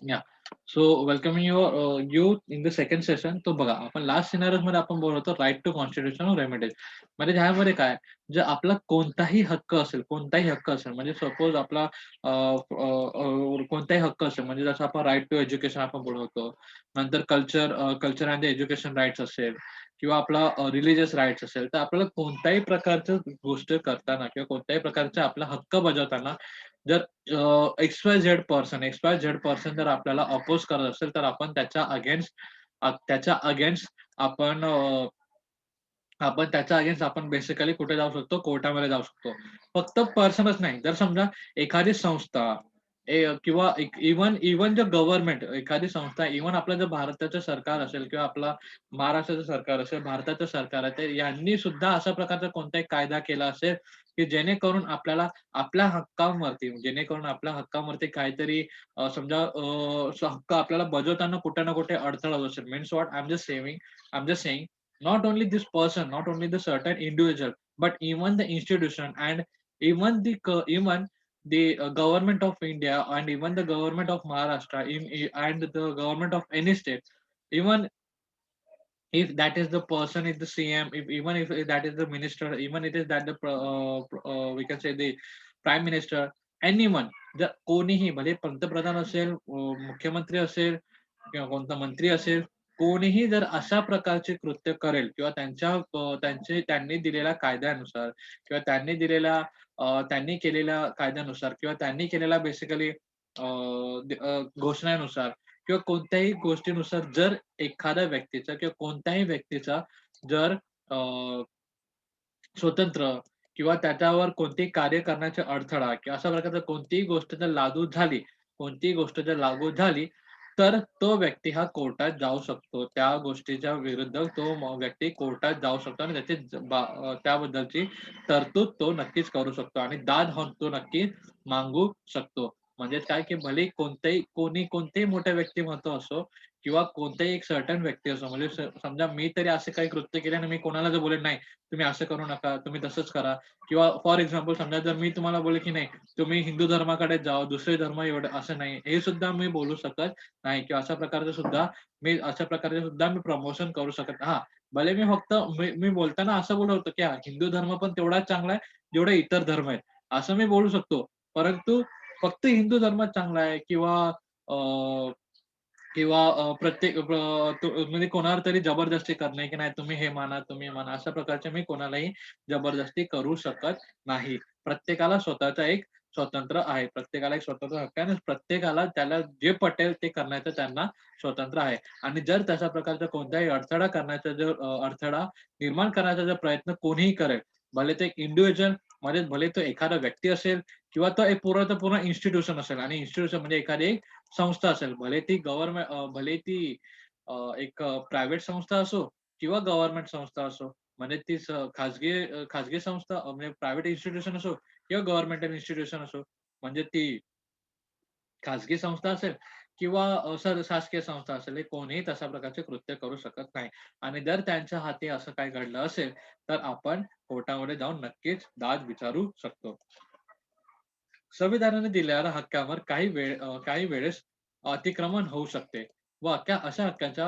या so welcoming you in the second session. तो बघा, आपण लास्ट सिनारिओ मध्ये आपण बोलत होतो राईट टू कॉन्स्टिट्यूशनल रेमेडीज. म्हणजे ह्यामध्ये काय, जे आपला कोणताही हक्क असेल, कोणताही हक्क असेल, म्हणजे सपोज आपला कोणताही हक्क असेल, म्हणजे जसं आपण राईट टू एज्युकेशन आपण बोलवतो, नंतर कल्चर अँड एज्युकेशन राईट्स असेल, किंवा आपला रिलिजियस राईट्स असेल, तर आपल्याला कोणत्याही प्रकारचं गोष्ट करताना किंवा कोणत्याही प्रकारचा आपला हक्क बजावताना जर एक्स वाय झेड पर्सन जर आपल्याला अपोज करत असेल, तर आपण त्याच्या अगेन्स्ट आपण आपण बेसिकली कुठे जाऊ शकतो? कोर्टामध्ये जाऊ शकतो. फक्त पर्सनच नाही. जर समजा एखादी संस्था किंवा इव्हन इव्हन जे गव्हर्नमेंट, एखादी संस्था, इव्हन आपलं जर भारताचं सरकार असेल किंवा आपला महाराष्ट्राचं सरकार असेल, भारताचं सरकार आहे, तर यांनी सुद्धा अशा प्रकारचा कोणताही कायदा केला असेल, की जेणेकरून आपल्या हक्कावरती काहीतरी समजा हक्क आपल्याला बजावताना कुठे ना कुठे अडथळा होत असेल. Means what I am just saying, not only this person, not only the certain individual, but even the institution, and even the government of India, and even the government of Maharashtra, and the government of any state, even if that is the person is the CM, if even if that is the minister, even it is that we can say the prime minister, anyone, जर कोणीही भले पंतप्रधान असेल, मुख्यमंत्री असेल किंवा कोणता मंत्री असेल, कोणीही जर अशा प्रकारचे कृत्य करेल किंवा त्यांनी दिलेल्या कायद्यानुसार किंवा त्यांनी केलेल्या कायद्यानुसार किंवा त्यांनी केलेल्या बेसिकली घोषणेनुसार किंवा कोणत्याही गोष्टीनुसार, जर एखाद्या व्यक्तीचा किंवा कोणत्याही व्यक्तीचा जर अ, स्वतंत्र किंवा त्याच्यावर कोणतेही कार्य करण्याचा अडथळा किंवा अशा प्रकारची कोणतीही गोष्ट जर लागू झाली, तर तो व्यक्ती हा कोर्टात जाऊ शकतो. त्या गोष्टीच्या विरुद्ध तो व्यक्ती कोर्टात जाऊ शकतो आणि त्याबद्दलची तरतूद तो नक्कीच करू शकतो आणि दाद तो नक्की मागू शकतो. म्हणजे काय, की भले कोणतेही मोठे व्यक्तिमत्व असो किंवा कोणताही एक सर्टन व्यक्ती असो, म्हणजे समजा मी तरी असे काही कृत्य केले आणि मी कोणाला जर बोलेन, "नाही, तुम्ही असं करू नका, तुम्ही तसंच करा." किंवा फॉर एक्झाम्पल समजा जर मी तुम्हाला बोलले, की "नाही, तुम्ही हिंदू धर्माकडे जा, दुसरे धर्म एवढं असं नाही." हे सुद्धा मी बोलू शकत नाही किंवा अशा प्रकारचे सुद्धा मी प्रमोशन करू शकत हां, भले मी बोलताना असं बोलत होतो, की हां, हिंदू धर्म पण तेवढाच चांगला आहे, जेवढे इतर धर्म आहेत. असं मी बोलू शकतो. परंतु फक्त हिंदू धर्मच चांगला आहे अ, म्हणजे कोणावर तरी जबरदस्ती करणे, की नाही तुम्ही हे माना, तुम्ही माना. अशा प्रकारचे मी कोणालाही जबरदस्ती करू शकत नाही. प्रत्येकाला स्वतःचा एक स्वतंत्र आहे. प्रत्येकाला एक स्वतंत्र हक्क आहे आणि प्रत्येकाला त्याला जे पटेल ते करण्याचं त्यांना स्वतंत्र आहे. आणि जर तशा प्रकारचा कोणताही अडथळा निर्माण करण्याचा जर प्रयत्न कोणीही करेल, भले ते एक इंडिव्हिज्युअल, म्हणजे भले तो एखादा व्यक्ती असेल किंवा तो एक पूर्णच्या पूर्ण इन्स्टिट्यूशन असेल, आणि इन्स्टिट्यूशन म्हणजे एखादी संस्था असेल. भले ती एक प्रायव्हेट संस्था असो किंवा गव्हर्नमेंट संस्था असो. म्हणजे ती खाजगी संस्था, म्हणजे प्रायव्हेट इन्स्टिट्यूशन असो किंवा गव्हर्नमेंटल इन्स्टिट्यूशन असो. म्हणजे ती खाजगी संस्था असेल किंवा शासकीय संस्था असेल, हे कोणीही तशा प्रकारचे कृत्य करू शकत नाही. आणि जर त्यांच्या हाती असं काही घडलं असेल, तर आपण कोर्टामध्ये जाऊन नक्कीच दाद विचारू शकतो. संविधानाने दिलेल्या हक्कावर काही वेळेस अतिक्रमण होऊ शकते व अशा हक्कांचा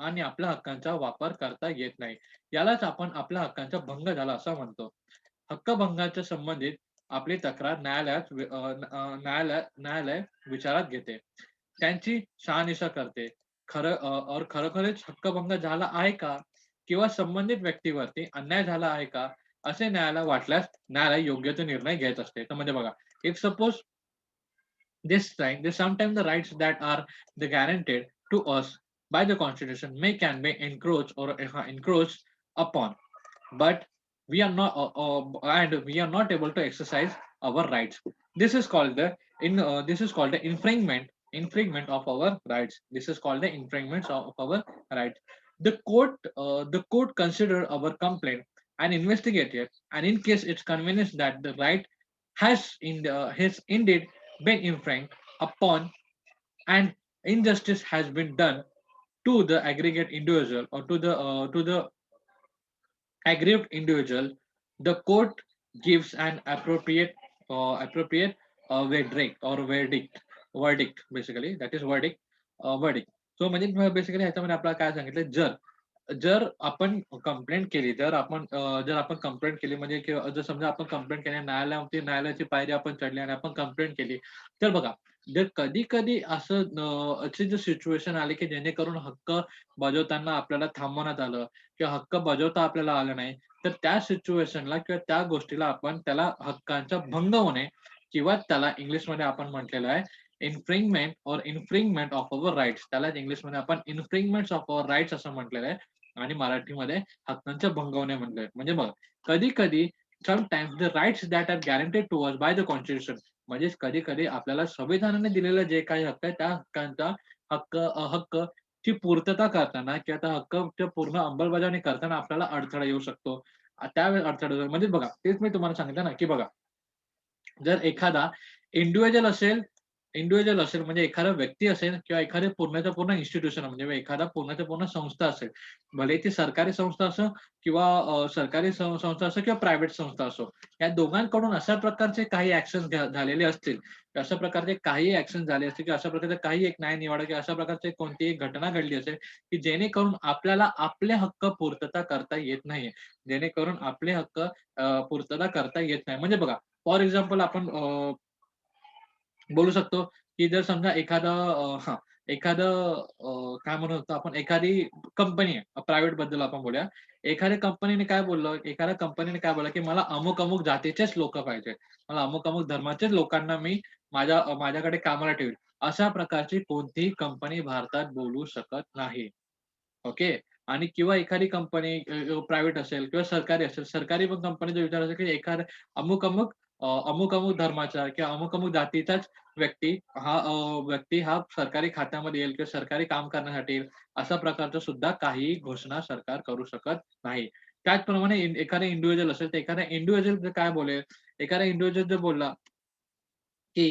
आणि आपल्या हक्कांचा वापर करता येत नाही. यालाच आपण आपल्या हक्कांचा भंग झाला असं म्हणतो. हक्कभंगाच्या संबंधित आपली तक्रार न्यायालय विचारात घेते. त्यांची शहानिशा करते. खरोखरच हक्कभंग झाला आहे का? किंवा संबंधित व्यक्तीवरती अन्याय झाला आहे का? असे न्यायालयाला वाटल्यास न्यायालय योग्य तो निर्णय घेत असते. तर म्हणजे बघा, if suppose sometimes the rights that are guaranteed to us by the constitution may can be encroached upon, but we are not able to exercise our rights. This is called the infringement of our rights. This is called the infringement of our rights. The court consider our complaint and investigate it, and in case it's convenience that the right has indeed been infringed upon, and injustice has been done to the aggregate individual, or to the aggrieved individual, the court gives an appropriate verdict. Verdict basically that is verdict. Verdict. So म्हणजे basically ह्याच्यामध्ये आपल्याला काय सांगितलं, जर जर आपण complaint केली, जर आपण कंप्लेंट केली म्हणजे किंवा जर समजा आपण कंप्लेंट केली न्यायालयाची पायरी आपण चढली आणि आपण कंप्लेंट केली, तर बघा, जर कधी-कधी अशी जर सिच्युएशन आली, की जेणेकरून हक्क बजावताना आपल्याला थांबवण्यात आलं किंवा हक्क बजावता आपल्याला आलं नाही, तर त्या सिच्युएशनला किंवा त्या गोष्टीला आपण त्याला हक्कांचा भंग होणे किंवा त्याला इंग्लिशमध्ये आपण म्हटलेलं आहे इन्फ्रिंगमेंट ऑफ अवर राइट्स. त्यालाच इंग्लिशमध्ये आपण इन्फ्रिंगमेंट्स ऑफ अवर राइट्स असं म्हटलेलं आहे आणि मराठीमध्ये हक्कांचा भंग होणे म्हटलंय. म्हणजे बघा, कधी-कधी sometimes the rights that are guaranteed to us by the constitution, म्हणजेच कधी-कधी आपल्याला संविधानाने दिलेलं जे काही हक्क आहे, त्या हक्कांचा हक्क ची पूर्तता करताना किंवा त्या हक्कच्या पूर्ण अंमलबजावणी करताना आपल्याला अडथळा येऊ शकतो. त्यावेळेस अडथळा येतो. म्हणजे बघा, तेच मी तुम्हाला सांगितलं ना, की बघा, जर एखादा इंडिव्हिज्युअल असेल इंडिव्हिज्युअल असेल, म्हणजे एखादा व्यक्ती असेल किंवा एखादे पूर्णच्या पूर्ण इन्स्टिट्यूशन म्हणजे एखादा पूर्णच्या पूर्ण संस्था असेल. भले ती सरकारी संस्था असो किंवा सरकारी संस्था असो किंवा प्रायव्हेट संस्था असो. या दोघांकडून अशा प्रकारचे काही ॲक्शन्स झालेले असतील, अशा प्रकारचे काही ॲक्शन झाले असतील, की अशा प्रकारचे काही एक न्यायनिवाडा किंवा अशा प्रकारची कोणतीही घटना घडली असेल, की जेणेकरून आपल्याला आपले हक्क पूर्तता करता येत नाहीये. जेणेकरून आपले हक्क पूर्तता करता येत नाही. म्हणजे बघा, फॉर एक्झाम्पल आपण बोलू शकतो, की जर समजा एखादं काय म्हणू शकतो आपण, एखादी कंपनी आहे, प्रायव्हेटबद्दल आपण बोलूया. एखाद्या कंपनीने काय बोललं, की मला अमुक-अमुक जातीचेच लोकं पाहिजे. मला अमुक-अमुक धर्माचेच लोकांना मी माझ्याकडे कामाला ठेवेल. अशा प्रकारची कोणतीही कंपनी भारतात बोलू शकत नाही. ओके. आणि किंवा एखादी कंपनी प्रायव्हेट असेल किंवा सरकारी असेल. सरकारी पण कंपनीचा विचार असेल, की अमुक-अमुक धर्माचा किंवा अमुक-अमुक जातीचाच व्यक्ती व्यक्ती हा सरकारी खात्यामध्ये येईल किंवा सरकारी काम करण्यासाठी येईल. अशा प्रकारचं सुद्धा काहीही घोषणा सरकार करू शकत नाही. त्याचप्रमाणे एखादा इंडिव्हिज्युअल असेल, तर एखादा इंडिव्हिज्युअल काय बोलेल, एखादा इंडिव्हिज्युअल जर बोलला, की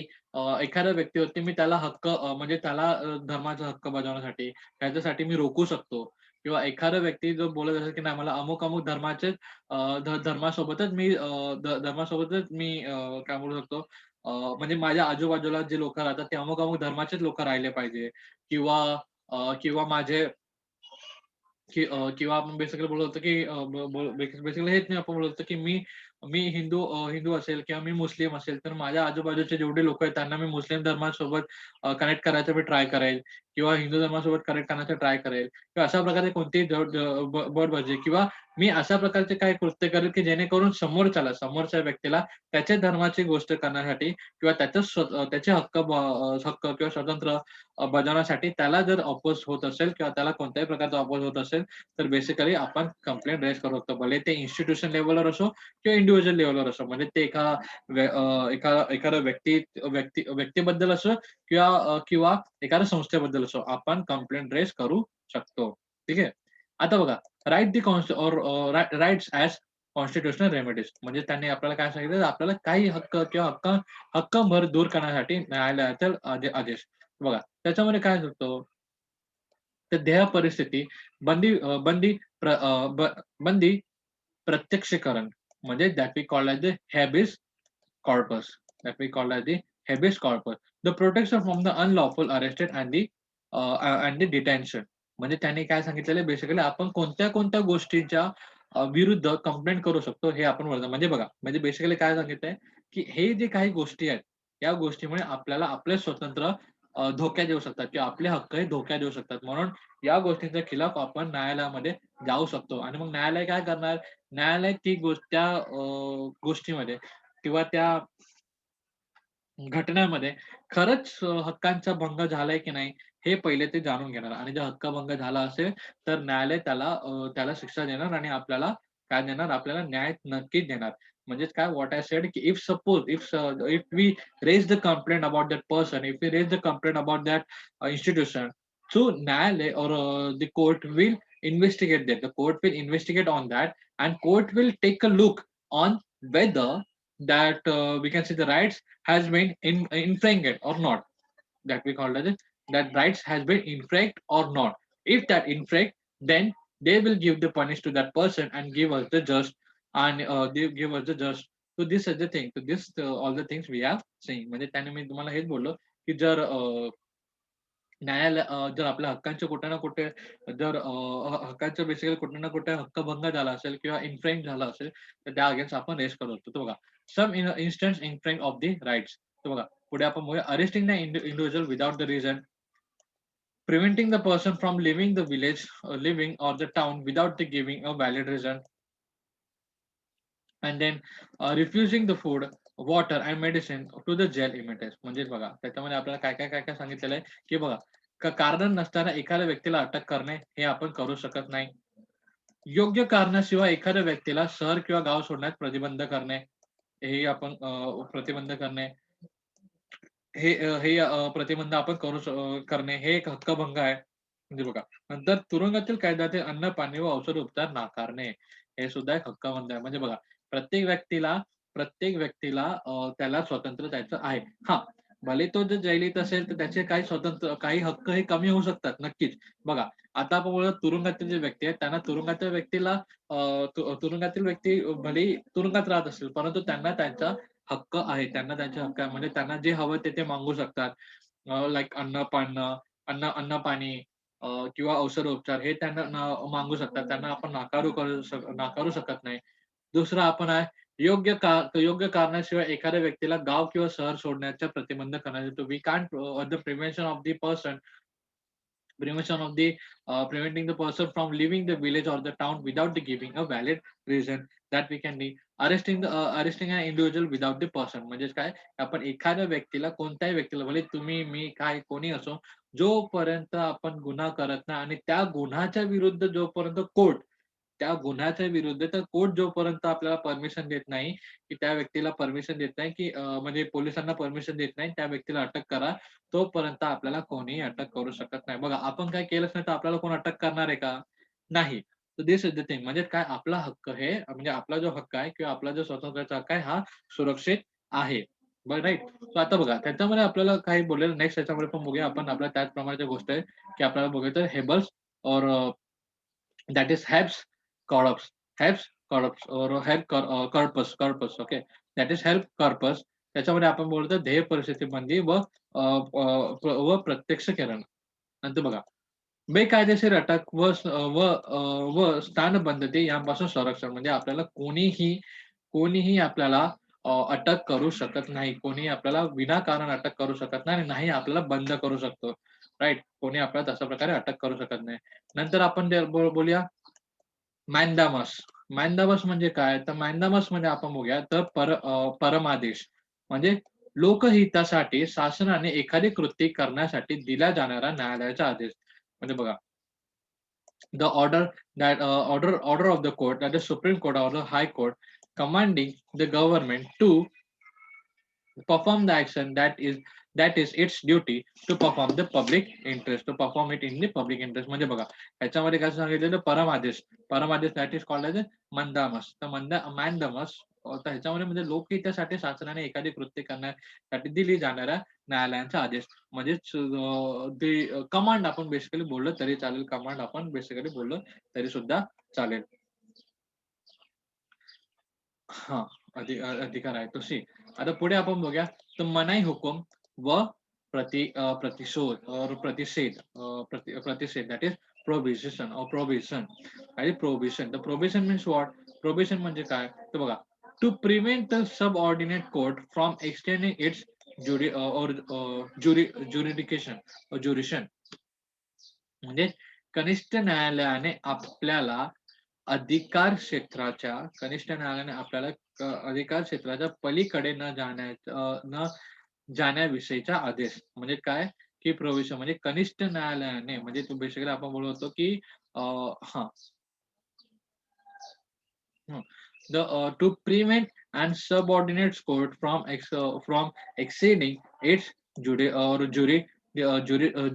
एखाद्या व्यक्तीवरती मी त्याला म्हणजे त्याला धर्माचा हक्क बजावण्यासाठी, त्याच्यासाठी मी रोखू शकतो किंवा एखादा व्यक्ती जो बोलत असेल, की नाही मला अमुक-अमुक धर्माचेच धर्मासोबतच मी काय म्हणू शकतो, म्हणजे माझ्या आजूबाजूला जे लोकं राहतात ते अमुक-अमुक धर्माचेच लोकं राहिले पाहिजे किंवा किंवा किंवा आपण बेसिकली बोलत होतो, की बेसिकली हेच नाही आपण बोलत होतो, की मी मी हिंदू असेल किंवा मी मुस्लिम असेल, तर माझ्या आजूबाजूचे जेवढे लोकं आहेत त्यांना मी मुस्लिम धर्मासोबत कनेक्ट करायचा मी ट्राय करेल किंवा हिंदू धर्मासोबत कनेक्ट करण्याचा ट्राय करेल किंवा अशा प्रकारे कोणतीही बळबळजबरी किंवा मी अशा प्रकारचे काही कृत्य करेल, की जेणेकरून समोरच्या व्यक्तीला त्याच्या धर्माची गोष्ट करण्यासाठी किंवा त्याचे हक्क किंवा स्वातंत्र्य बजावण्यासाठी त्याला जर अपोज होत असेल किंवा त्याला कोणत्याही प्रकारचा अपोज होत असेल, तर बेसिकली आपण कंप्लेंट रेज करू शकतो. भले ते इन्स्टिट्यूशन लेव्हलवर असो किंवा इंडिव्हिज्युअल लेव्हलवर असो. म्हणजे ते एखादा व्यक्तीबद्दल असो किंवा एखाद्या संस्थेबद्दल असो. आपण कंप्लेंट रेज करू शकतो. ठीक आहे. आता बघा, right the const or rights as constitutional remedies, म्हणजे त्यांनी आपल्याला काय सांगितलं, आपल्याला काही हक्क किंवा हक्कभंग दूर करण्यासाठी न्यायालयाचे आदेश. बघा, त्याच्यामध्ये काय होतं, तर देह परिस्थिती, बंदी अ, बंदी प्र अ, ब बंदी प्रत्यक्षीकरण, म्हणजे that we called as the habeas corpus. That we call as the habeas corpus. The protection from the unlawful arrested and the detention. म्हणजे त्यांनी काय सांगितलेलं आहे, बेसिकली आपण कोणत्या-कोणत्या गोष्टींच्या विरुद्ध कंप्लेंट करू शकतो हे आपण बोलतो. म्हणजे बघा, म्हणजे बेसिकली काय सांगितलंय, की हे जे काही गोष्टी आहेत, या गोष्टीमुळे आपल्याला आपले स्वतंत्र धोक्यात येऊ शकतात किंवा आपले हक्कही धोक्यात येऊ शकतात. म्हणून या गोष्टींच्या खिलाफ आपण न्यायालयामध्ये जाऊ शकतो आणि मग न्यायालय काय करणार? न्यायालय ती त्या गोष्टीमध्ये किंवा त्या घटनेमध्ये खरंच हक्कांचा भंग झालाय की नाही, हे पहिले ते जाणून घेणार आणि जर हक्कभंग झाला असेल, तर न्यायालय त्याला शिक्षा देणार आणि आपल्याला काय देणार? आपल्याला न्याय नक्कीच देणार. म्हणजेच काय, व्हॉट आय सेड, की if we raise the complaint about that person, if we raise the complaint about that institution, so न्यायालय or the court will investigate that. The court will investigate on that, and court will take a look on whether that we can say the rights has been infringed or not. That we call as that rights has been infringed or not. If that infringed, then they will give the punish to that person and give us the just, and they give us the just. So this is the thing. So this all the things we have seen. म्हणजे त्याने मी तुम्हाला हेच बोललो, की जर न्यायालय जर आपल्या हक्कांचे कुठे ना कुठे जर हक्कांचा बेसिकली कुठे ना कुठे हक्कभंग झाला असेल किंवा इन्फ्रिंज झाला असेल, तर त्या अगेन्स्ट आपण रेज करू शकतो. तर बघा, some instance infringe of the rights. तर बघा, पुढे आपण बघूया arresting the individual without the reason, preventing the person from leaving the village, living or the town without the giving a valid reason, and then refusing the food, water and medicine to the jail inmates. म्हणजेच बघा, त्याच्यामध्ये आपल्याला काय सांगितलेलं आहे, की बघा, कारण नसताना एखाद्या व्यक्तीला अटक करणे हे आपण करू शकत नाही. योग्य कारणाशिवाय एखाद्या व्यक्तीला शहर किंवा गाव सोडण्यास प्रतिबंध करणे, हेही आपण प्रतिबंध करणे, प्रतिबंध आपण करणे हे एक हक्कभंग आहे. म्हणजे बघा, नंतर तुरुंगातील कैद्यातील अन्न, पाणी व औषध उपचार नाकारणे, हे सुद्धा एक हक्कभंग आहे. म्हणजे बघा, प्रत्येक व्यक्तीला प्रत्येक व्यक्तीला त्याला स्वातंत्र्य द्यायचं आहे. हां, भले तो जर जैलीत असेल, तर त्याचे काही हक्क हे कमी होऊ शकतात, नक्कीच. बघा, आता आपण बोललो तुरुंगातील जे व्यक्ती आहेत, त्यांना तुरुंगाच्या व्यक्तीला तुरुंगातील व्यक्ती भलेही तुरुंगात राहत असेल, परंतु त्यांना त्यांचा हक्क आहे. त्यांना त्यांचे हक्क आहे. म्हणजे त्यांना जे हवं ते मागू शकतात. लाइक अन्न-पाणी किंवा औषधोपचार हे त्यांना मागू शकतात. त्यांना आपण नाकारू शकत नाही. दुसरं आपण आहे योग्य कारणाशिवाय एखाद्या व्यक्तीला गाव किंवा शहर सोडण्याचा प्रतिबंध करण्यात we can't the prevention of the person prevention of the preventing the person from leaving the village or the town without the giving a valid reason that we can be arresting an individual without the person. म्हणजेच काय, आपण एखाद्या व्यक्तीला कोणत्याही व्यक्तीला भले तुम्ही मी काय कोणी असो, जोपर्यंत आपण गुन्हा करत नाही आणि त्या गुन्ह्याच्या विरुद्ध जोपर्यंत कोर्ट त्या गुन्ह्याच्या विरुद्ध तर कोर्ट जोपर्यंत आपल्याला परमिशन देत नाही, की त्या व्यक्तीला परमिशन देत नाही, की म्हणजे पोलिसांना परमिशन देत नाही, त्या व्यक्तीला अटक करा, तोपर्यंत आपल्याला कोणीही अटक करू शकत नाही. बघा, आपण काही केलंच नाही तर आपल्याला कोण अटक करणार आहे का? नाही. तर दिस इज द थिंग. म्हणजे काय, आपला हक्क हे म्हणजे आपला जो हक्क आहे किंवा आपला जो स्वातंत्र्याचा हक्क आहे हा सुरक्षित आहे. बरं, राइट. सो आता बघा, त्याच्यामध्ये आपल्याला काही बोललेलं नेक्स्ट त्याच्यामध्ये पण बघूया आपण. आपल्या त्याचप्रमाणे गोष्ट आहे, की आपल्याला बघायचं हेबल्स और that is helps corpus or corpus okay, that is help corpus. त्याच्यामध्ये आपण बोलतो ध्येय परिस्थितीमध्ये व प्रत्यक्ष करण. नंतर बघा, बेकायदेशीर अटक व स्थानबंदती यांपासून संरक्षण. म्हणजे आपल्याला कोणीही आपल्याला अटक करू शकत नाही. कोणीही आपल्याला विनाकारण अटक करू शकत नाही आणि नाही आपल्याला बंद करू शकतो. राइट? कोणी आपल्याला तशा प्रकारे अटक करू शकत नाही. नंतर आपण बोलूया मॅनडामस. मॅनडामस म्हणजे काय? तर मॅनडामस म्हणजे आपण बघूया तर परमादेश. म्हणजे लोकहितासाठी शासनाने एखादी कृती करण्यासाठी दिला जाणारा न्यायालयाचा आदेश. म्हणजे बघा, the order of the court, that is Supreme Court or the High Court, commanding the government to perform the action that is its duty to perform the public interest, to perform it in the public interest. म्हणजे बघा, ह्याच्यामध्ये काय सांगितलेलं, परमादेश that is called age मंदामस. तर मॅनडमस तर ह्याच्यामध्ये म्हणजे लोकहितासाठी शासनाने एखादी कृत्य करण्यासाठी दिली जाणाऱ्या न्यायालयांचा आदेश. म्हणजेच ते कमांड आपण बेसिकली बोललं तरी चालेल. कमांड आपण बेसिकली बोललं तरी सुद्धा चालेल. हां, अधिकार आहे तो सी. आता पुढे आपण बघूया, तर मनाई हुकूम व प्रतिशोध और प्रतिषेध दॅट इज प्रोहिबिशन आणि प्रोहिबिशन. तर प्रोहिबिशन मीन्स व्हॉट? प्रोहिबिशन म्हणजे काय? तर बघा, to prevent the subordinate court from extending its jurisdiction. म्हणजे कनिष्ठ न्यायालयाने आपल्याला कनिष्ठ न्यायालयाने आपल्याला अधिकार क्षेत्राच्या पलीकडे न जाण्याविषयीचा आदेश. म्हणजे काय, की प्रोव्हिजन म्हणजे कनिष्ठ न्यायालयाने म्हणजे तो बेसिकली आपण बोलतो, की हां, हं. To prevent and subordinate court from exceeding its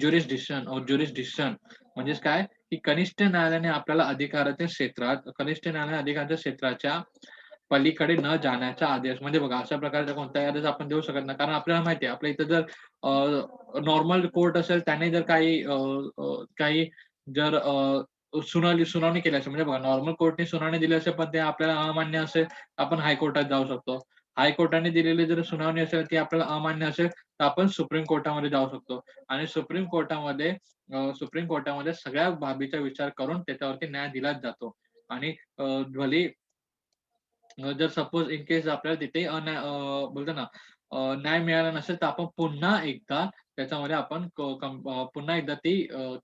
jurisdiction. म्हणजेच काय, की कनिष्ठ न्यायालयाने आपल्याला कनिष्ठ न्यायालयाने अधिकाराच्या क्षेत्राच्या पलीकडे न जाण्याचा आदेश. म्हणजे बघा, अशा प्रकारचा कोणताही आदेश आपण देऊ शकत नाही. कारण आपल्याला माहिती आहे, आपल्या इथं जर नॉर्मल कोर्ट असेल, त्याने जर काही जर सुनावणी केली असेल, म्हणजे बघा, नॉर्मल कोर्टने सुनावणी दिली असेल, पण ते आपल्याला अमान्य असेल, आपण हायकोर्टात जाऊ शकतो. हायकोर्टाने दिलेली जर सुनावणी असेल, ती आपल्याला अमान्य असेल, तर तर आपण सुप्रीम कोर्टामध्ये जाऊ शकतो आणि सुप्रीम कोर्टामध्ये सगळ्या बाबीचा विचार करून त्याच्यावरती न्याय दिलाच जातो आणि भले जर सपोज इन केस आपल्याला तिथे बोलतो ना न्याय मिळाला नसेल तर आपण पुन्हा एकदा त्याच्यामध्ये आपण पुन्हा एकदा ती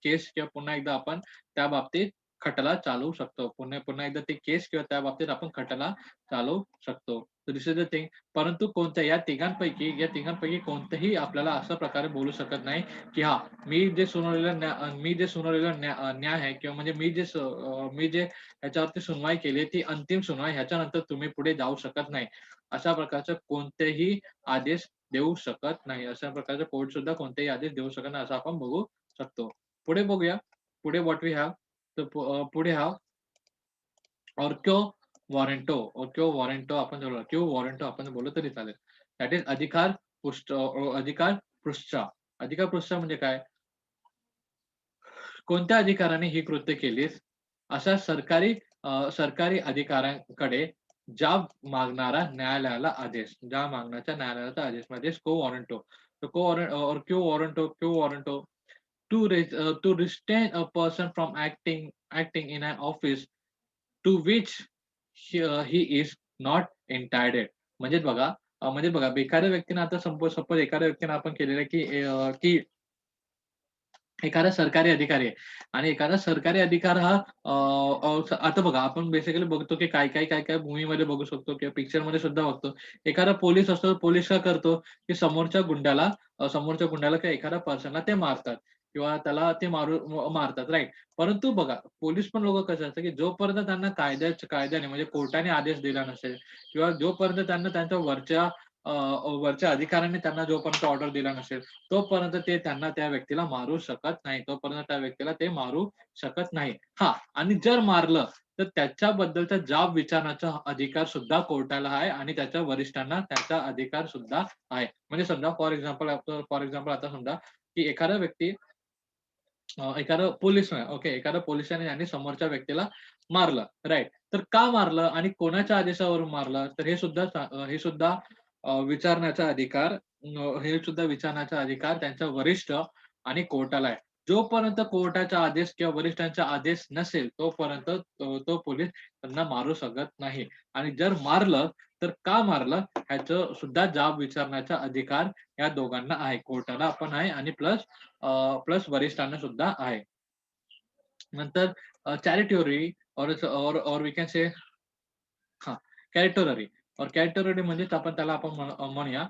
केस किंवा पुन्हा एकदा आपण त्या बाबतीत खटला चालवू शकतो. पुन्हा पुन्हा एकदा ती केस किंवा त्या बाबतीत आपण खटला चालवू शकतो. तर दिस इज द थिंग. परंतु या तिघांपैकी कोणतेही आपल्याला अशा प्रकारे बोलू शकत नाही, की हां, मी जे सुनावलेलं न्याय आहे किंवा म्हणजे मी जे ह्याच्यावरती सुनवाई केली ती अंतिम सुनवाई ह्याच्यानंतर तुम्ही पुढे जाऊ शकत नाही. अशा प्रकारचे कोणतेही आदेश देऊ शकत नाही. अशा प्रकारचे कोर्ट सुद्धा कोणतेही आदेश देऊ शकत नाही असं आपण बघू शकतो. पुढे बघूया. पुढे व्हॉट वी हॅव तर पुढे हॅव ऑर्क्यो वॉरेंटो आपण जर क्यू वॉरेंटो आपण बोललो तरी चालेल. दॅट इज अधिकार पृष्ठा. अधिकार पृष्ठा म्हणजे काय? कोणत्या अधिकाराने ही कृत्य केलीस? अशा सरकारी अधिकाऱ्यांकडे जाब मागणारा न्यायालयाला आदेश. जाब मागण्याच्या न्यायालयाचा आदेश म्हणजे क्वो वॉरंटो. तर क्वो वॉरंटो to restrain a person from acting in an office to which he is not entitled. म्हणजे बघा एखाद्या व्यक्तीने आता सपोज एखाद्या व्यक्तीने आपण केलेलं की एखादा सरकारी अधिकारी आहे आणि एखादा सरकारी अधिकार हा आता बघा आपण बेसिकली बघतो की काय मूव्हीमध्ये बघू शकतो किंवा पिक्चरमध्ये सुद्धा बघतो. एखादा पोलीस असतो, पोलीस काय करतो, की समोरच्या गुंडाला किंवा एखाद्या पर्सनला ते मारतात किंवा त्याला ते मारतात राइट. परंतु बघा पोलीस पण लोकं कसे असतात, की जोपर्यंत त्यांना कायद्याने म्हणजे कोर्टाने आदेश दिला नसेल किंवा जोपर्यंत त्यांना त्यांच्या वरच्या अधिकाऱ्यांनी त्यांना जोपर्यंत ऑर्डर दिला नसेल तोपर्यंत ते त्यांना त्या व्यक्तीला मारू शकत नाही. तोपर्यंत त्या व्यक्तीला ते मारू शकत नाही. हां, आणि जर मारलं, तर त्याच्याबद्दलचा जाब विचारण्याचा अधिकार सुद्धा कोर्टाला आहे आणि त्याच्या वरिष्ठांना त्याचा अधिकार सुद्धा आहे. म्हणजे समजा फॉर एक्झाम्पल आता समजा, की एखादा पोलिसाने यांनी समोरच्या व्यक्तीला मारलं, राइट. तर का मारलं आणि कोणाच्या आदेशावरून मारलं? तर हे सुद्धा विचारण्याचा अधिकार त्यांच्या वरिष्ठ आणि कोर्टाला आहे. जोपर्यंत कोर्टाचा आदेश किंवा वरिष्ठांचा आदेश नसेल, तोपर्यंत तो पोलीस त्यांना मारू शकत नाही. आणि जर मारलं, तर का मारलं ह्याचं सुद्धा जाब विचारण्याचा अधिकार या दोघांना आहे. कोर्टाला पण आहे आणि प्लस वरिष्ठांना सुद्धा आहे. नंतर चॅरिटोरी ऑर वी कॅन से हां, कॅरिटोररी म्हणजेच आपण म्हणूया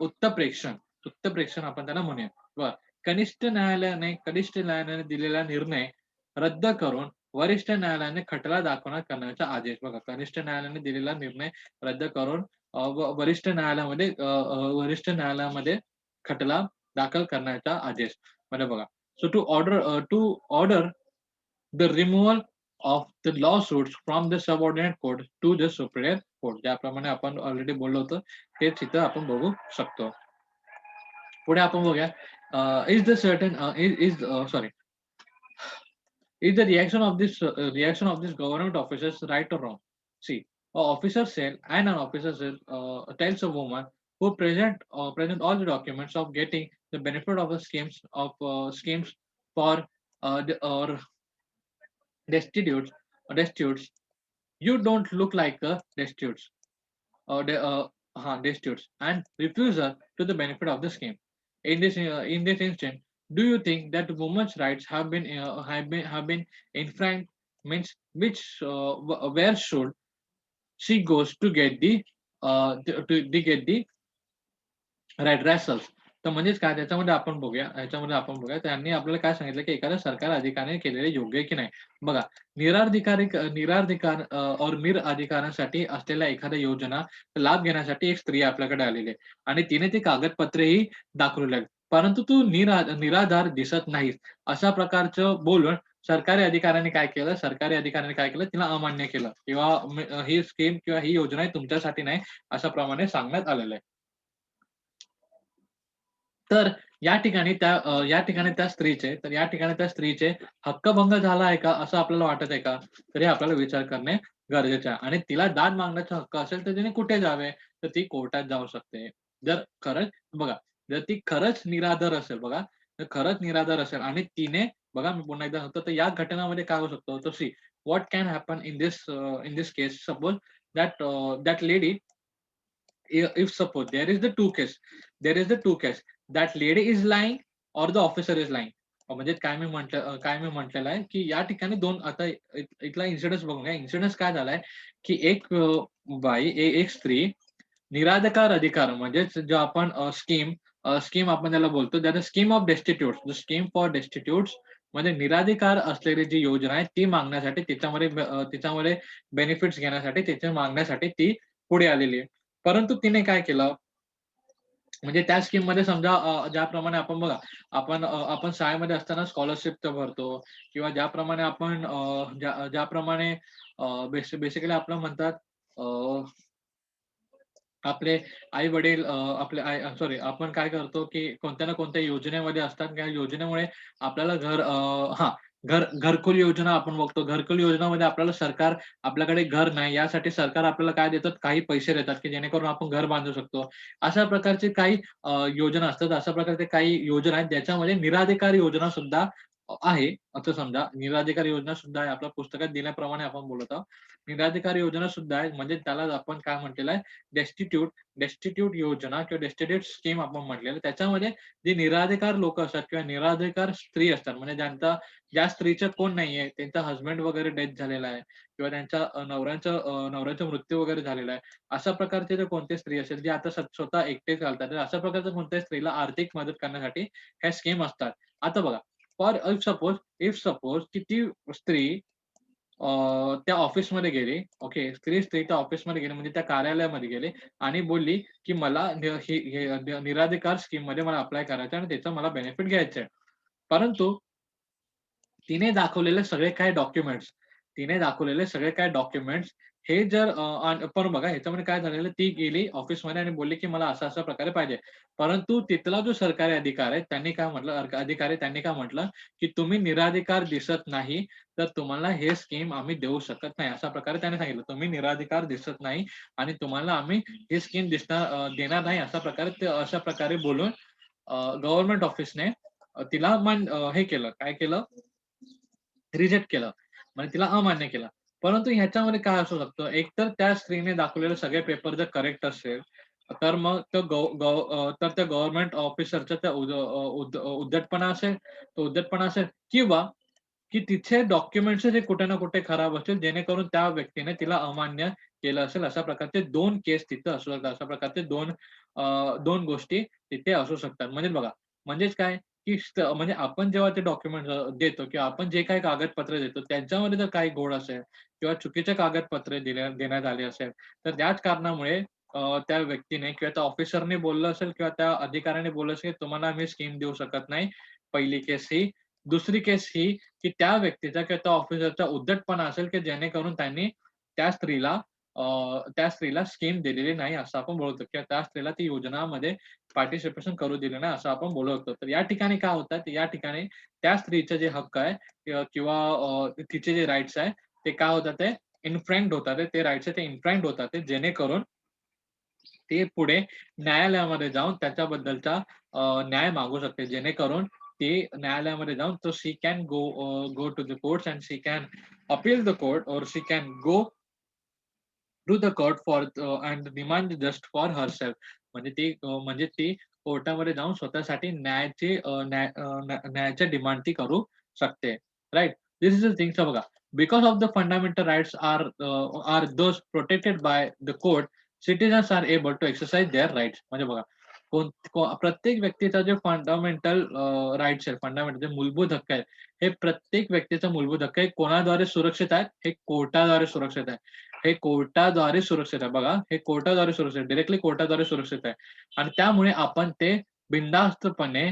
उत्तप्रेक्षण आपण त्याला म्हणूया. बरं. कनिष्ठ न्यायालयाने दिलेला निर्णय रद्द करून वरिष्ठ न्यायालयाने खटला दाखल करण्याचा आदेश. बघा, कनिष्ठ न्यायालयाने दिलेला निर्णय रद्द करून वरिष्ठ न्यायालयामध्ये खटला दाखल करण्याचा आदेश. म्हणजे बघा, so to order the removal of the lawsuits from the subordinate court to the superior court. ज्याप्रमाणे आपण ऑलरेडी बोललो होतो, तेच इथं आपण बघू शकतो. पुढे आपण बघूया is the certain is sorry is the reaction of this government officers right or wrong? See, an officer tells a woman who present all the documents of getting the benefit of the schemes for or destitutes. You don't look like a destitutes and refuser to the benefit of the scheme. In this instance, do you think that women's rights have been infringed? Means where should she goes to get to get the redressals? तर म्हणजेच काय ह्याच्यामध्ये आपण बघूया त्यांनी आपल्याला काय सांगितलं की एखाद्या सरकारी अधिकाऱ्याने केलेले योग्य आहे की नाही. बघा, निर अधिकारांसाठी असलेल्या एखाद्या योजना लाभ घेण्यासाठी एक स्त्री आपल्याकडे आलेली आहे आणि तिने ते कागदपत्रेही दाखवलेले आहेत. परंतु तू निराधार दिसत नाहीस. अशा प्रकारचं बोलून सरकारी अधिकाऱ्याने काय केलं, तिला अमान्य केलं किंवा ही स्कीम किंवा ही योजना आहे तुमच्यासाठी नाही, अशा प्रमाणे सांगण्यात आलेलं आहे. तर या ठिकाणी त्या स्त्रीचे हक्कभंग झाला आहे का, असं आपल्याला वाटत आहे का? तर हे आपल्याला विचार करणे गरजेचे आहे आणि तिला दाद मागण्याचा हक्क असेल तर तिने कुठे जावे? तर ती कोर्टात जाऊ शकते. जर खरंच बघा, जर ती खरंच निराधार असेल बघा, तर खरंच निराधार असेल आणि तिने बघा मी पुन्हा एकदा सांगतो, तर या घटनामध्ये काय होऊ शकतं, तर see what can happen in this case suppose that lady if suppose there is the two case that lady is lying or the officer is lying. म्हणजे काय मी म्हटलेलं आहे, की या ठिकाणी दोन आता इथला इन्सिडन्स बघूया. इन्सिडन्स काय झालाय, की एक एक स्त्री निराधिकार अधिकार म्हणजेच जो आपण स्कीम आपण त्याला बोलतो. That is scheme of डेस्टिट्यूट्स. The scheme for डेस्टिट्यूट्स म्हणजे निराधिकार असलेली जी योजना आहे ती मागण्यासाठी तिच्यामध्ये बेनिफिट्स घेण्यासाठी, तिचे मागण्यासाठी ती पुढे आलेली आहे. परंतु तिने काय केलं, म्हणजे त्या स्कीममध्ये समजा ज्याप्रमाणे आपण बघा, आपण शाळेमध्ये असताना स्कॉलरशिप भरतो किंवा ज्याप्रमाणे आपण ज्याप्रमाणे बेसिकली आपलं म्हणतात अ, आपले आई-वडील आपले सॉरी आपण काय करतो, की कोणत्या ना कोणत्या योजनेमध्ये असतात. त्या योजनेमुळे आपल्याला हां, घरकुल योजना आपण बघतो. घरकुल योजनामध्ये आपल्याला सरकार आपल्याकडे घर नाही, यासाठी सरकार आपल्याला काय देतात, काही पैसे देतात, की जेणेकरून आपण घर बांधू शकतो. अशा प्रकारचे काही योजना असतात. अशा प्रकारचे काही योजना आहेत, ज्याच्यामध्ये निराधिकारी योजना सुद्धा आहे, असं समजा. निराधिकारी योजना सुद्धा आहे. आपल्या पुस्तकात दिल्याप्रमाणे आपण बोलत आहोत. निराधिकारी योजना सुद्धा आहे. म्हणजे त्याला आपण काय म्हटलेलं आहे, डेस्टिट्यूट योजना किंवा डेस्टिट्यूट स्कीम आपण म्हटलेलं. त्याच्यामध्ये जे निराधिकार लोकं असतात किंवा निराधिकार स्त्री असतात, म्हणजे ज्या स्त्रीचं कोण नाहीये, त्यांचा हसबँड वगैरे डेथ झालेला आहे किंवा त्यांच्या नवऱ्याचा मृत्यू वगैरे झालेला आहे. अशा प्रकारचे जर कोणती स्त्री असेल, जी आता स्वतः एकटे चालतात, तर अशा प्रकारच्या कोणत्याही स्त्रीला आर्थिक मदत करण्यासाठी ह्या स्कीम असतात. आता बघा, फॉर इफ सपोज की ती स्त्री अ, त्या ऑफिसमध्ये गेली. ओके. स्त्री त्या ऑफिसमध्ये गेली म्हणजे त्या कार्यालयामध्ये गेली आणि बोलली, की मला हे निराधिकार स्कीममध्ये मला अप्लाय करायचं आहे आणि त्याचा मला बेनिफिट घ्यायचा आहे. परंतु तिने दाखवलेले सगळे काही डॉक्युमेंट्स तिने दाखवलेले सगळे काही डॉक्युमेंट्स हे जर पण बघा ह्याच्यामध्ये काय झालेलं, ती गेली ऑफिसमध्ये आणि बोलली, की मला अशा-अशा प्रकारे पाहिजे. परंतु तिथला जो सरकारी अधिकारी आहे, त्यांनी काय म्हटलं, की तुम्ही निराधिकार दिसत नाही, तर तुम्हाला हे स्कीम आम्ही देऊ शकत नाही. अशा प्रकारे त्याने सांगितलं. तुम्ही निराधिकार दिसत नाही आणि तुम्हाला आम्ही ही स्कीम देणार नाही. अशा प्रकारे बोलून गव्हर्नमेंट ऑफिसने हे केलं, काय केलं रिजेक्ट केलं. म्हणजे तिला अमान्य केलं. परंतु ह्याच्यामध्ये काय असू शकतं, एकतर त्या स्त्रीने दाखवलेले सगळे पेपर जर करेक्ट असेल, तर मग तो तर त्या गव्हर्नमेंट ऑफिसरचा त्या उद्धटपणा असेल, तो उद्धटपणा असेल किंवा की तिचे डॉक्युमेंट्स जे कुठे ना कुठे खराब असतील, जेणेकरून त्या व्यक्तीने तिला अमान्य केलं असेल. अशा प्रकारचे 2 केस तिथे असू शकतात. अशा प्रकारचे 2 गोष्टी तिथे असू शकतात. म्हणजे बघा, म्हणजेच काय, की म्हणजे आपण जेव्हा ते डॉक्युमेंट्स देतो किंवा आपण जे काही कागदपत्र देतो, त्यांच्यामध्ये जर काही घोळ असेल किंवा चुकीचे कागदपत्रे देण्यात आली असेल, तर त्याच कारणामुळे त्या व्यक्तीने किंवा त्या ऑफिसरने बोललं असेल किंवा त्या अधिकाऱ्याने बोललं असेल, की तुम्हाला आम्ही स्कीम देऊ शकत नाही. पहिली केस ही. दुसरी केस ही, की त्या व्यक्तीचा किंवा त्या ऑफिसरचा उद्धटपणा असेल, की जेणेकरून त्यांनी त्या स्त्रीला त्या स्त्रीला स्कीम दिलेली नाही, असं आपण बोलतो किंवा त्या स्त्रीला ती योजनामध्ये पार्टिसिपेशन करू दिलं नाही, असं आपण बोलतो. तर या ठिकाणी काय होतं, या ठिकाणी त्या स्त्रीचे जे हक्क आहे किंवा तिचे जे राइट्स आहे, ते काय होतात ते इन्फ्रँक्ट होतात. ते राइट्स आहे ते इन्फ्रँक्ट होतात ते जेणेकरून ते पुढे न्यायालयामध्ये जाऊन त्याच्याबद्दलचा न्याय मागू शकते. जेणेकरून ती न्यायालयामध्ये जाऊन she can go to the courts and she can appeal the court or she can go to the court for and demand just for herself. म्हणजे ती कोर्टामध्ये जाऊन स्वतःसाठी न्यायाची डिमांड ती करू शकते. Right? This is the things बघा. Because of the fundamental rights are those protected by the court, citizens are able to exercise their rights. म्हणजे बघा, प्रत्येक व्यक्तीचा जे फंडामेंटल राइट्स आहेत, फंडामेंटल जे मूलभूत हक्क आहेत, हे प्रत्येक व्यक्तीचा मूलभूत हक्क आहे. कोणाद्वारे सुरक्षित आहेत? हे कोर्टाद्वारे सुरक्षित आहे. हे कोर्टाद्वारे सुरक्षित आहे. बघा, हे कोर्टाद्वारे सुरक्षित आहे. डायरेक्टली कोर्टाद्वारे सुरक्षित आहे. आणि त्यामुळे आपण ते बिनधास्तपणे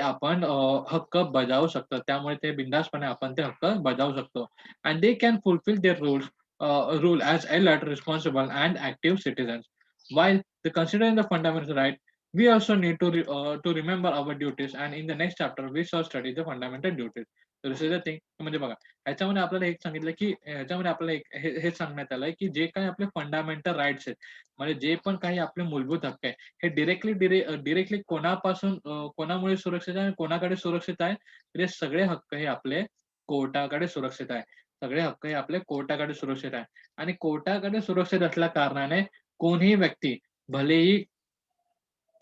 आपण हक्क बजावू शकतो. त्यामुळे ते बिनधास्तपणे आपण ते हक्क बजावू शकतो. And they can fulfil their rule as alert, responsible and active citizens. While considering the fundamental right, we also need to remember our duties. And in the next chapter, we shall study the fundamental duties. This is the thing. म्हणजे बघा, ह्याच्यामध्ये आपल्याला एक सांगितलं, की ह्याच्यामध्ये आपल्याला एक हेच सांगण्यात आलंय, की जे काही आपले फंडामेंटल राइट्स आहेत, म्हणजे जे पण काही आपले मूलभूत हक्क आहे, हे डायरेक्टली कोणापासून कोणामुळे सुरक्षित आहे आणि कोणाकडे सुरक्षित आहे? तर हे सगळे हक्क हे आपले कोर्टाकडे सुरक्षित आहे. सगळे हक्क हे आपले कोर्टाकडे सुरक्षित आहे आणि कोर्टाकडे सुरक्षित असल्या कारणाने कोणीही व्यक्ती भलेही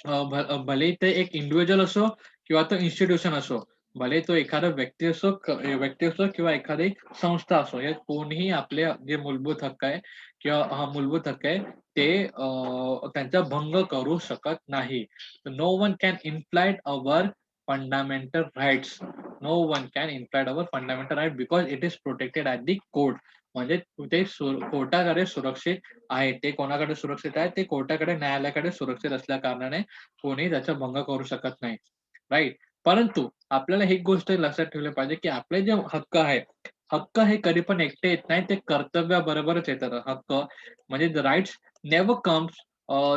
भलेही ते एक इंडिव्हिज्युअल असो किंवा तो इन्स्टिट्यूशन असो, भले तो एखादा व्यक्ती असो किंवा एखादी संस्था असो, हे कोणीही आपले जे मूलभूत हक्क आहे किंवा हा मूलभूत हक्क आहे ते त्यांचा भंग करू शकत नाही. No one can inflict our fundamental rights. No one can inflict our fundamental right because it is protected at the court. म्हणजे ते कोर्टाकडे सुरक्षित आहे. ते कोणाकडे सुरक्षित आहे? ते कोर्टाकडे, न्यायालयाकडे सुरक्षित असल्या कारणाने कोणी त्याचा भंग करू शकत नाही. राइट? परंतु आपल्याला एक गोष्ट लक्षात ठेवली पाहिजे, की आपले जे हक्क आहेत, हक्क हे कधी पण एकटे येत नाही. ते कर्तव्याबरोबरच येतात. हक्क म्हणजे the rights never comes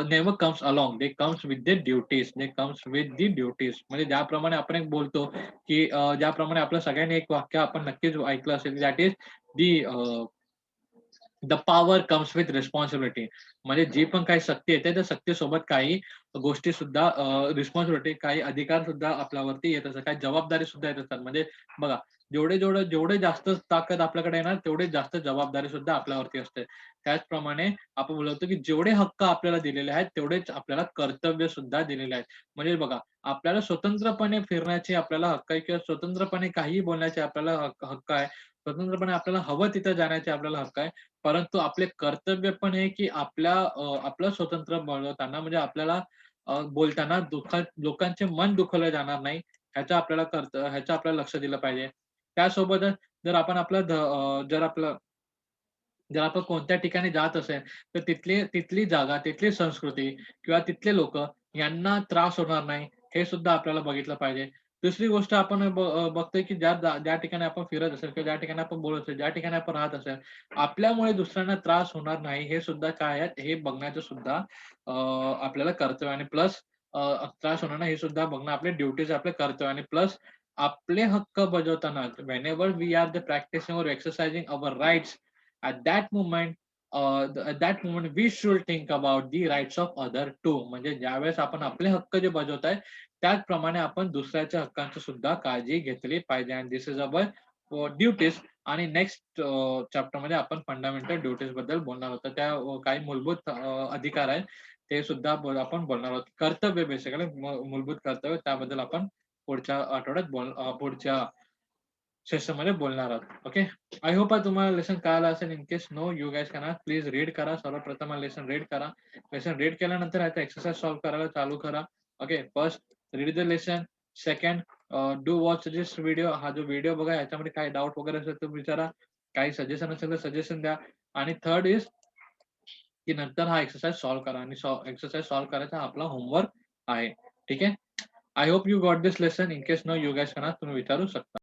never comes along. They comes with the duties. They comes with the duties. म्हणजे ज्याप्रमाणे आपण एक बोलतो, की ज्याप्रमाणे आपल्या सगळ्यांनी एक वाक्य आपण नक्कीच ऐकलं असेल, that is the the power comes with responsibility. म्हणजे जी पण काही शक्ती येते, त्या शक्तीसोबत काही गोष्टी सुद्धा रिस्पॉन्सिबिलिटी, काही अधिकार सुद्धा आपल्यावरती येत असतात. काही जबाबदारी सुद्धा येत असतात. म्हणजे बघा, जेवढे जास्त ताकद आपल्याकडे येणार, तेवढे जास्त जबाबदारी सुद्धा आपल्यावरती असते. त्याचप्रमाणे आपण बोलतो, की जेवढे हक्क आपल्याला दिलेले आहेत, तेवढेच आपल्याला कर्तव्य सुद्धा दिलेले आहेत. म्हणजे बघा, आपल्याला स्वतंत्रपणे फिरण्याचे आपल्याला हक्क आहे किंवा स्वतंत्रपणे काहीही बोलण्याचे आपल्याला हक्क आहे. स्वतंत्रपणे आपल्याला हवं तिथं जाण्याचे आपल्याला हक्क आहे. परंतु आपले कर्तव्य पण आहे, की आपलं स्वतंत्र बनवताना म्हणजे आपल्याला बोलताना लोकांचे मन दुखवलं जाणार नाही, ह्याचं आपल्याला लक्ष दिलं पाहिजे. त्यासोबतच जर आपण आपलं ध अ, जर आपलं जर आपण कोणत्या ठिकाणी जात असेल, तर तिथली जागा, तिथली संस्कृती किंवा तिथले लोकं यांना त्रास होणार नाही, हे सुद्धा आपल्याला बघितलं पाहिजे. दुसरी गोष्ट आपण बघतोय की ज्या ठिकाणी आपण फिरत असेल किंवा ज्या ठिकाणी आपण बोलत असेल, ज्या ठिकाणी आपण राहत असेल, आपल्यामुळे दुसऱ्यांना त्रास होणार नाही, हे सुद्धा काय आहे, हे बघण्याचं सुद्धा आपल्याला कर्तव्य आणि प्लस त्रास होणार नाही, हे सुद्धा बघणं आपली ड्युटीज, आपलं कर्तव्य आणि प्लस आपले हक्क बजावताना whenever we are the practising or exercising our rights at that moment we should think about the rights of other too. म्हणजे ज्यावेळेस आपण आपले हक्क जे बजावताय त्याचप्रमाणे आपण दुसऱ्याच्या हक्कांची सुद्धा काळजी घेतली पाहिजे आणि दिस इज अवर ड्युटीज. आणि नेक्स्ट चॅप्टरमध्ये आपण फंडामेंटल ड्युटीज बद्दल बोलणार आहोत. त्या काही मूलभूत अधिकार आहेत ते सुद्धा आपण बोलणार आहोत. कर्तव्य बेसिकली मूलभूत कर्तव्य त्याबद्दल आपण पुढच्या आठवड्यात पुढच्या सेशनमध्ये बोलणार आहोत. ओके. आय होप तुम्हाला लेसन कळालं असेल. In case no you guys can please read करा. सर्वप्रथम लेसन रीड करा. लेसन रीड केल्यानंतर ह्याचा एक्सरसाइज सॉल्व्ह करायला चालू करा. Okay. First read the lesson. Second do watch this video. हा जो व्हिडिओ बघा याच्यामध्ये काही डाऊट वगैरे असेल तर विचारा. काही सजेशन असेल तर सजेशन द्या. आणि थर्ड इज की नंतर हा एक्सरसाइज सॉल्व्ह करा आणि एक्सरसाइज सॉल्व्ह करायचा हा आपला होमवर्क आहे. ठीक आहे. I hope you got this lesson. In case no you guys can तुम्ही विचारू शकता.